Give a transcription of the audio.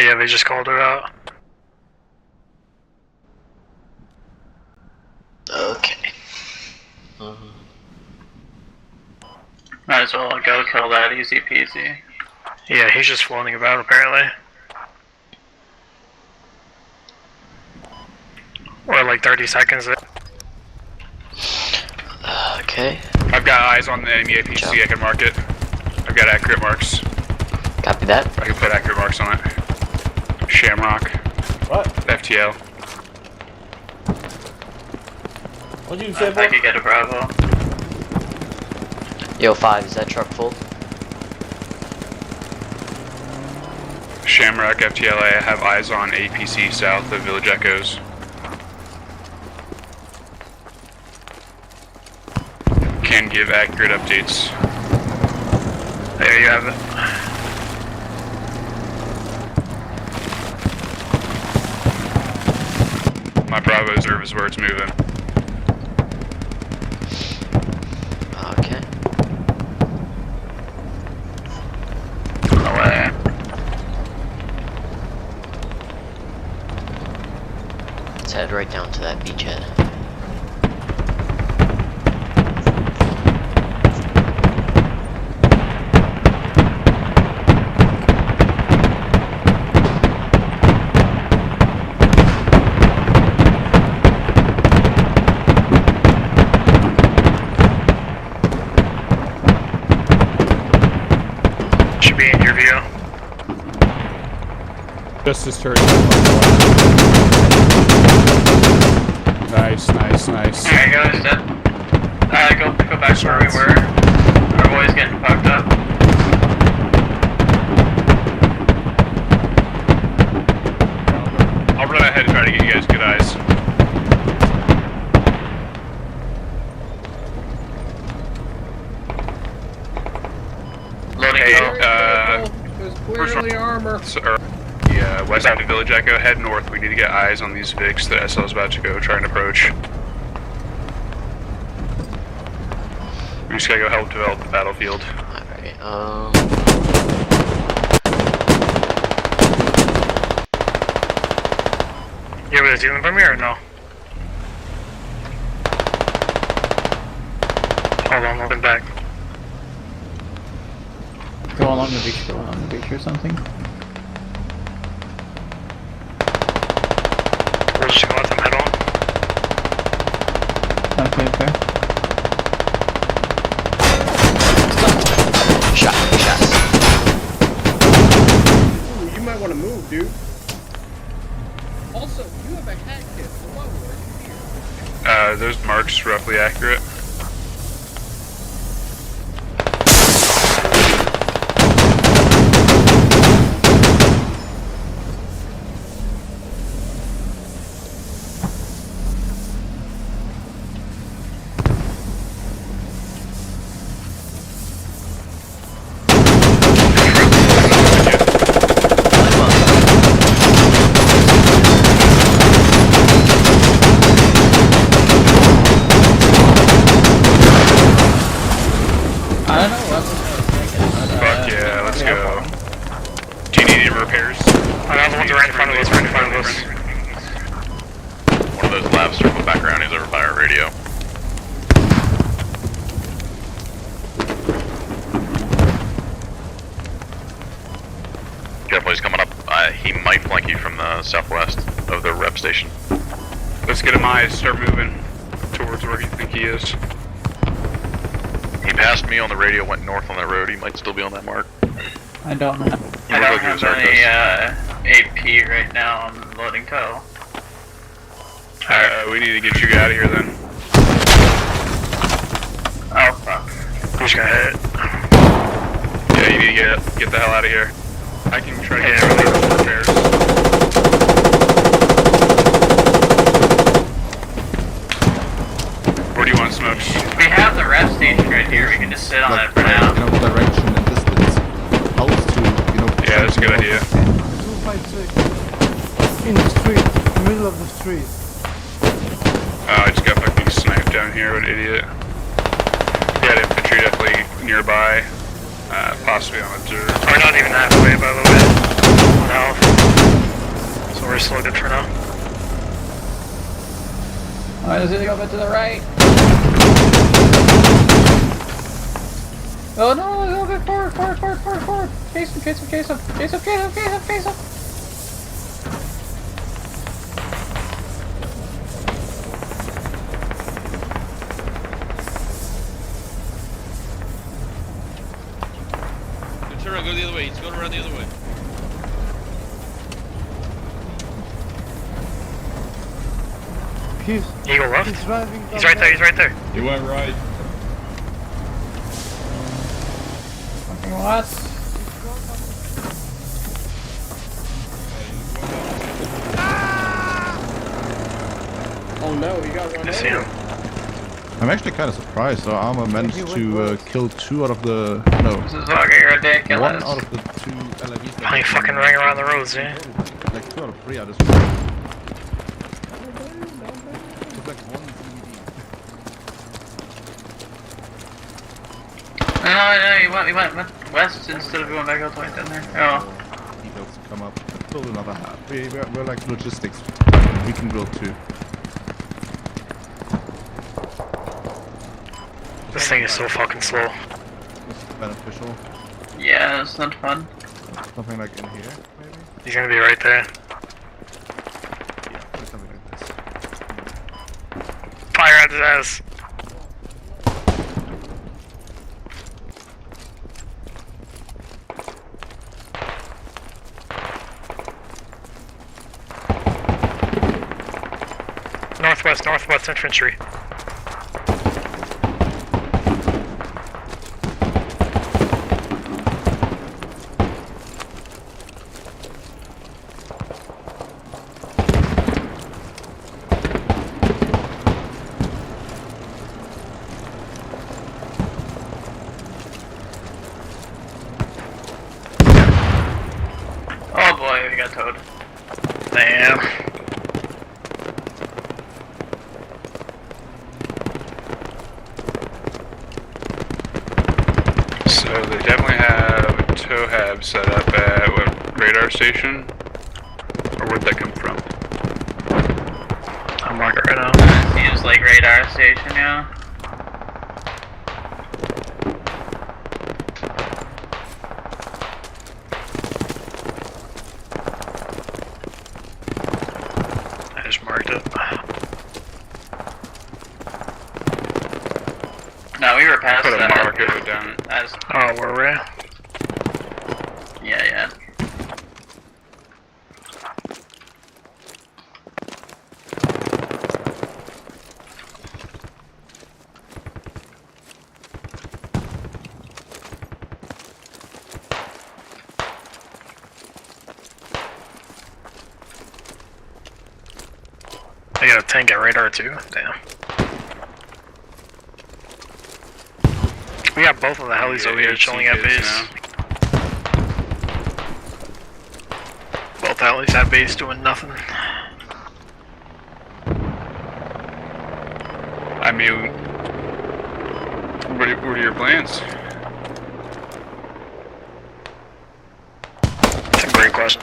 Yeah, they just called her out. Okay. Might as well go kill that, easy peasy. Yeah, he's just floating about apparently. Or like 30 seconds. Okay. I've got eyes on the enemy APC, I can mark it. I've got accurate marks. Copy that. I can put accurate marks on it. Shamrock. What? FTL. What did you say, I boy? could get a Bravo. Yo, 5, is that truck full? Shamrock, FTLA, I have eyes on APC south of Village Echoes. Can give accurate updates. There you have it. My Bravo reserve is where it's moving. Okay. No way. Let's head right down to that beachhead. Should be in your view. Justice turret. Nice, nice, nice. Alright guys, go back to where we were. Our boy's getting fucked up. I'll run ahead and try to get you guys good eyes. Loading Hey, go. There's first clearly armor. Yeah, west side of Village Echo, head north. We need to get eyes on these Vics that SL is about to go try and approach. We just gotta go help develop the battlefield. Alright, You able to do them from here or no? Hold on, looking back. Go along the beach or something. We're just gonna let them head on. Okay, fair. shots. Ooh, you might want to move, dude. Also, you have a hat kit. So why were you here? Those marks roughly accurate. I don't know what was Fuck yeah, let's go. Do you need any repairs? Another one's right in front of us, right in front of us. One of those labs circle back around, he's over by our radio. Careful, he's coming up. He might flank you from the southwest of the rep station. Let's get him eyes, start moving towards where you think he is. He passed me on the radio, went north on that road. He might still be on that mark. I don't know. He I looked don't like he was have our any AP right now. I'm loading tow. We need to get you out of here then. Oh fuck. I'm just gonna hit it. Yeah, you need to get the hell out of here. I can try to get Yeah, some repairs. Where do you want smokes? We have the rep station right here. We can just sit on it for now. Direction and distance. Pulse to, Yeah, that's a good idea. 256. In the street, middle of the street. I just got fucking sniped down here, what an idiot. We had infantry definitely nearby, possibly on observe. We're not even halfway, by the way. No. still good for now. Alright, let's go bit to the right. Oh no, go a bit forward. Case him. Turn around, go the other way. He's going around the other way. Eagle left. He's driving. He's right there. He's right there. You went right. Fucking what? Oh no, he got run I see over. him. I'm actually kind of surprised. Our armor managed to kill 2 out of the This is fucking ridiculous. 1 out of the 2 LIVs. How you fucking running around the roads, eh? Like 2 out of 3 I just. Took like 1 DVD. No, he went west instead of going back out the way down there. Oh. Details come up. Build another half. We're like logistics. We can build 2. This thing is so fucking slow. This is beneficial. Yeah, it's not fun. Something like in here, maybe? He's gonna be right there. Yeah, something like this. Fire at his ass. Northwest infantry. Oh boy, we got towed. Damn. So they definitely have a TOHAB set up at what radar station? Or where'd that come from? I'm marking right now. Seems like radar station, yeah. I just marked it. No, we were past Put a that. marker down. That's, Oh, were we? yeah. I got a tank at radar too. Damn. We got both of the helis over here chilling at base. Both helis at base doing nothing. I mean, what are your plans? That's a great question.